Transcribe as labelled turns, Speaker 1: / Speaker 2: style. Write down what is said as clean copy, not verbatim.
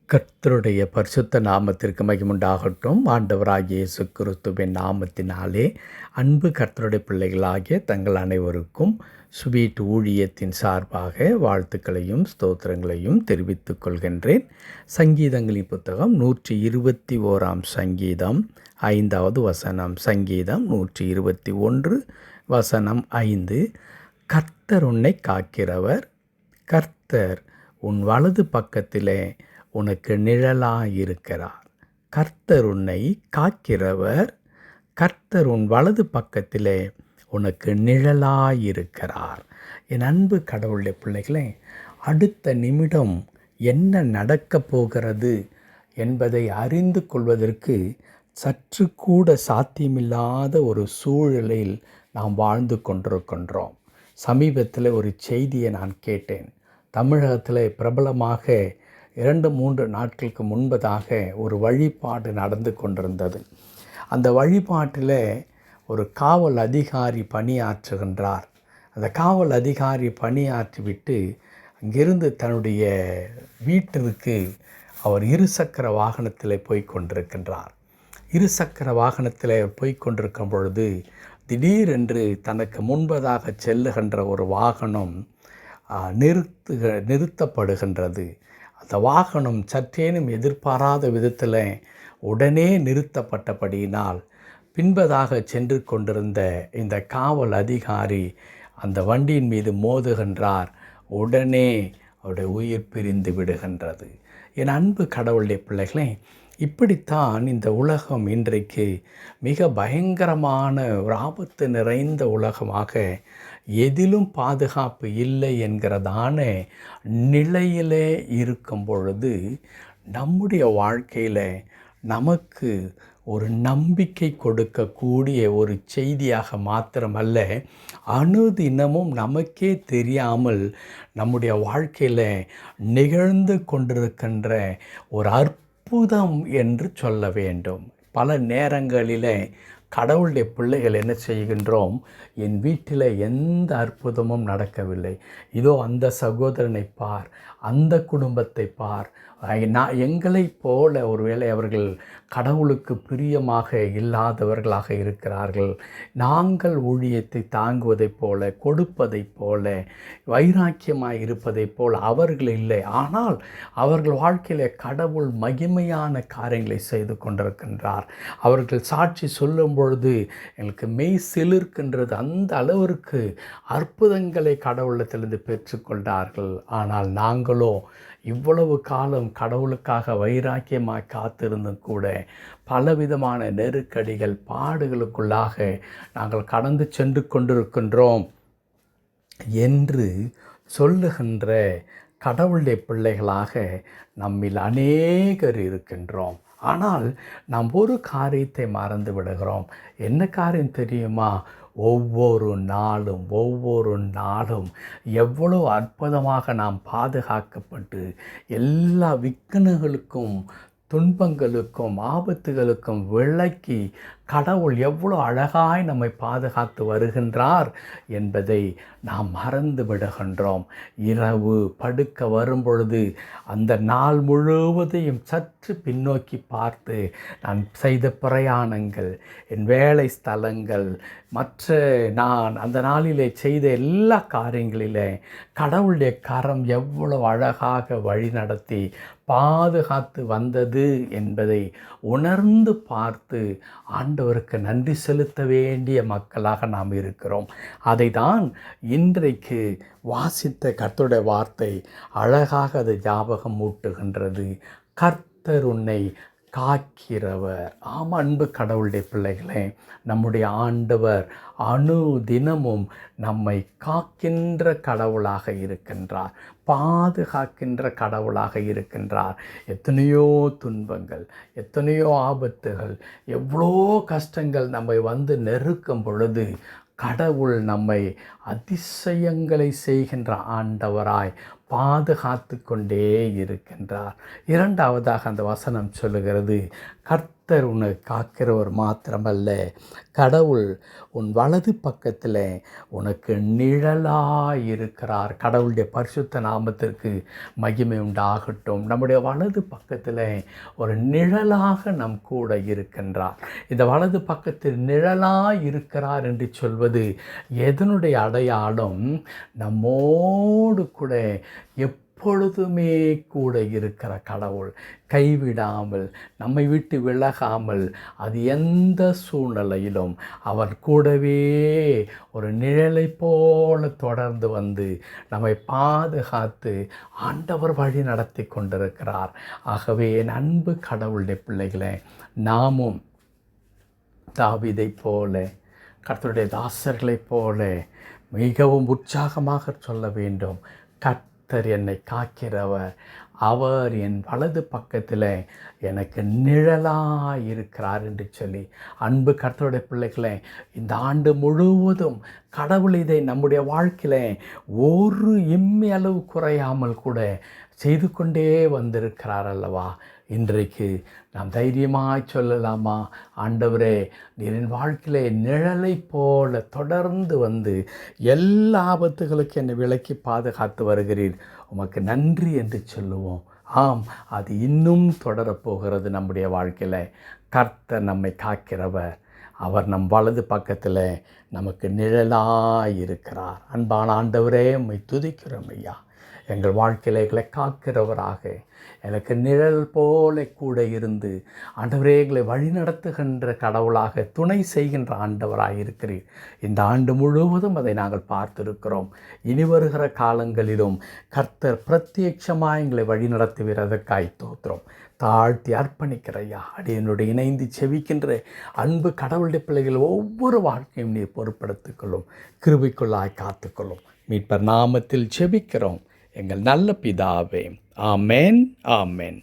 Speaker 1: கர்த்தருடைய பரிசுத்த நாமத்திற்கு மகிமுண்டாகட்டும். ஆண்டவராகிய இயேசு கிறிஸ்துவின் நாமத்தினாலே அன்பு கர்த்தருடைய பிள்ளைகளாகிய தங்கள் அனைவருக்கும் ஸ்வீட் ஊழியத்தின் சார்பாக வாழ்த்துக்களையும் ஸ்தோத்திரங்களையும் தெரிவித்துக் கொள்கின்றேன். சங்கீதங்களின் புத்தகம் 121 சங்கீதம் 5வது வசனம். சங்கீதம் 121 வசனம் 5. கர்த்தர் உன்னை காக்கிறவர், கர்த்தர் உன் வலது பக்கத்திலே உனக்கு நிழலாயிருக்கிறார். கர்த்தர் உன்னை காக்கிறவர், கர்த்தர் உன் வலது பக்கத்திலே உனக்கு நிழலாயிருக்கிறார். என் அன்பு கடவுளுடைய பிள்ளைகளே, அடுத்த நிமிடம் என்ன நடக்கப் போகிறது என்பதை அறிந்து கொள்வதற்கு சற்று கூட சாத்தியமில்லாத ஒரு சூழலில் நாம் வாழ்ந்து கொண்டிருக்கின்றோம். சமீபத்தில் ஒரு செய்தியை நான் கேட்டேன். தமிழகத்தில் பிரபலமாக 2-3 நாட்களுக்கு முன்பதாக ஒரு வழிபாடு நடந்து கொண்டிருந்தது. அந்த வழிபாட்டில் ஒரு காவல் அதிகாரி பணியாற்றுகின்றார். அந்த காவல் அதிகாரி பணியாற்றிவிட்டு அங்கிருந்து தன்னுடைய வீட்டிற்கு அவர் இருசக்கர வாகனத்தில் போய் கொண்டிருக்கின்றார். இருசக்கர வாகனத்தில் போய் கொண்டிருக்கும் பொழுது திடீரென்று தனக்கு முன்பதாக செல்லுகின்ற ஒரு வாகனம் நிறுத்தப்படுகின்றது. அந்த வாகனம் சற்றேனும் எதிர்பாராத விதத்தில் உடனே நிறுத்தப்பட்டபடியினால் பின்பதாக சென்று கொண்டிருந்த இந்த காவல் அதிகாரி அந்த வண்டியின் மீது மோதுகின்றார். உடனே அவருடைய உயிர் பிரிந்து விடுகின்றது. என் அன்பு கடவுளுடைய பிள்ளைகளே, இப்படித்தான் இந்த உலகம் இன்றைக்கு மிக பயங்கரமான ஒரு ஆபத்து நிறைந்த உலகமாக, எதிலும் பாதுகாப்பு இல்லை என்கிறதான நிலையிலே இருக்கும் பொழுது, நம்முடைய வாழ்க்கையில் நமக்கு ஒரு நம்பிக்கை கொடுக்கக்கூடிய ஒரு செய்தியாக மாத்திரமல்ல, அனுதினமும் நமக்கே தெரியாமல் நம்முடைய வாழ்க்கையில் நிகழ்ந்து கொண்டிருக்கின்ற ஒரு அற்புதம் என்று சொல்ல வேண்டும். பல நேரங்களில் கடவுளுடைய பிள்ளைகள் என்ன செய்கின்றோம், என் வீட்டில் எந்த அற்புதமும் நடக்கவில்லை, இதோ அந்த சகோதரனை பார், அந்த குடும்பத்தை பார், எங்களைப் போல ஒருவேளை அவர்கள் கடவுளுக்கு பிரியமாக இல்லாதவர்களாக இருக்கிறார்கள், நாங்கள் ஊழியத்தை தாங்குவதைப் போல, கொடுப்பதைப் போல, வைராக்கியமாக இருப்பதைப் போல் அவர்கள் இல்லை, ஆனால் அவர்கள் வாழ்க்கையில் கடவுள் மகிமையான காரியங்களை செய்து கொண்டிருக்கின்றார். அவர்கள் சாட்சி சொல்லும் பொழுது எங்களுக்கு மெய் சிலிர்க்கின்றது. அந்த அளவிற்கு அற்புதங்களை கடவுளத்திலிருந்து பெற்றுக்கொண்டார்கள். ஆனால் நாங்களோ இவ்வளவு காலம் கடவுளுக்காக வைராக்கியமாக காத்திருந்தும் கூட பலவிதமான நெருக்கடிகள், பாடுகளுக்குள்ளாக நாங்கள் கடந்து சென்று கொண்டிருக்கின்றோம் என்று சொல்லுகின்ற கடவுளுடைய பிள்ளைகளாக நம்மில் அநேகர் இருக்கின்றோம். ஆனால் நாம் ஒரு காரியத்தை மறந்து விடுகிறோம். என்ன காரியம் தெரியுமா? ஒவ்வொரு நாளும் எவ்வளோ அற்புதமாக நாம் பாதுகாக்கப்பட்டு எல்லா விக்கனங்களுக்கும், துன்பங்களுக்கும், ஆபத்துகளுக்கும் விலக்கி கடவுள் எவ்வளோ அழகாய் நம்மை பாதுகாத்து வருகின்றார் என்பதை நாம் மறந்து விடுகின்றோம். இரவு படுக்க வரும் பொழுது அந்த நாள் முழுவதையும் சற்று பின்னோக்கி பார்த்து, நான் செய்த பிரயாணங்கள், என் வேலை ஸ்தலங்கள், நான் அந்த நாளிலே செய்த எல்லா காரியங்களிலே கடவுளுடைய கரம் எவ்வளோ அழகாக வழி நடத்தி பாதுகாத்து வந்தது என்பதை உணர்ந்து பார்த்து ஆண்டவருக்கு நன்றி செலுத்த வேண்டிய மக்களாக நாம் இருக்கிறோம். அதை தான் இன்றைக்கு வாசித்த கர்த்தருடைய வார்த்தை அழகாக அது ஞாபகம் ஊட்டுகின்றது. கர்த்தர் உன்னை காக்கிறவர். ஆம், அன்பு கடவுளுடைய பிள்ளைகளே, நம்முடைய ஆண்டவர் அனுதினமும் நம்மை காக்கின்ற கடவுளாக இருக்கின்றார், பாதுகாக்கின்ற கடவுளாக இருக்கின்றார். எத்தனையோ துன்பங்கள், எத்தனையோ ஆபத்துகள், எவ்வளோ கஷ்டங்கள் நம்மை வந்து நெருக்கும் பொழுது கடவுள் நம்மை அதிசயங்களை செய்கின்ற ஆண்டவராய் பாதுகாத்து கொண்டே இருக்கின்றார். இரண்டாவதாக அந்த வசனம் சொல்லுகிறது, கர்த்தர் உன்னை காக்கிறவர் மாத்திரமல்ல, கடவுள் உன் வலது பக்கத்தில் உனக்கு நிழலாய் இருக்கிறார். கடவுளுடைய பரிசுத்த நாமத்திற்கு மகிமை உண்டாகட்டும். நம்முடைய வலது பக்கத்தில் ஒரு நிழலாக நம் கூட இருக்கின்றார். இந்த வலது பக்கத்தில் நிழலாய் இருக்கிறார் என்று சொல்வது எதனுடைய அடையாளம்? நம்மோடு கூட எப்பொழுதுமே கூட இருக்கிற கடவுள், கைவிடாமல் நம்மை விட்டு விலகாமல், அது எந்த சூழ்நிலையிலும் அவர் கூடவே ஒரு நிழலை போல தொடர்ந்து வந்து நம்மை பாதுகாத்து ஆண்டவர் வழி நடத்தி கொண்டிருக்கிறார். ஆகவே என் அன்பு கடவுளுடைய பிள்ளைகளே, நாமும் தாவீதைப் போல, கர்த்தருடைய தாசர்களைப் போல மிகவும் உற்சாகமாக சொல்ல வேண்டும், கர்த்தர் என்னை காக்கிறவர், அவர் என் வலது பக்கத்தில் எனக்கு நிழலாக இருக்கிறார் என்று சொல்லி. அன்பு கர்த்தருடைய பிள்ளைகளே, இந்த ஆண்டு முழுவதும் கடவுள் இதை நம்முடைய வாழ்க்கையில் ஒரு இம்மி அளவு குறையாமல் கூட செய்து கொண்டே வந்திருக்கிறார் அல்லவா? இன்றைக்கு நாம் தைரியமாய் சொல்லலாமா? ஆண்டவரே, நீர் என் வாழ்க்கையிலே நிழலை போல தொடர்ந்து வந்து எல்லா ஆபத்துகளுக்கு என்னை விலக்கி பாதுகாத்து வருகிறீர், உமக்கு நன்றி என்று சொல்லுவோம். ஆம், அது இன்னும் தொடரப்போகிறது நம்முடைய வாழ்க்கையில். கர்த்தர் நம்மை காக்கிறவர், அவர் நம் வலது பக்கத்தில் நமக்கு நிழலாய் இருக்கிறார். அன்பான ஆண்டவரே, உம்மை துதிக்கிறோம் ஐயா. எங்கள் வாழ்க்கையில் எங்களை காக்கிறவராக, எனக்கு நிழல் போல கூட இருந்து ஆண்டவரே எங்களை வழிநடத்துகின்ற கடவுளாக, துணை செய்கின்ற ஆண்டவராக இருக்கிறீர். இந்த ஆண்டு முழுவதும் அதை நாங்கள் பார்த்திருக்கிறோம். இனி வருகிற காலங்களிலும் கர்த்தர் பிரத்யட்சமாக எங்களை வழிநடத்துவீர். அதற்காய் தோத்திரம் தாழ்த்தி அர்ப்பணிக்கிறையா. அடியனுடைய இணைந்து செவிக்கின்ற அன்பு கடவுளுடைய பிள்ளைகள் ஒவ்வொரு வாழ்க்கையும் நீர் பொறுப்படுத்திக்கொள்ளும், கிருபைக்குள்ளாய் காத்துக்கொள்ளும். மீட்பர் நாமத்தில் செபிக்கிறோம் எங்கள் நல்ல பிதாவே. ஆமென், ஆமென்.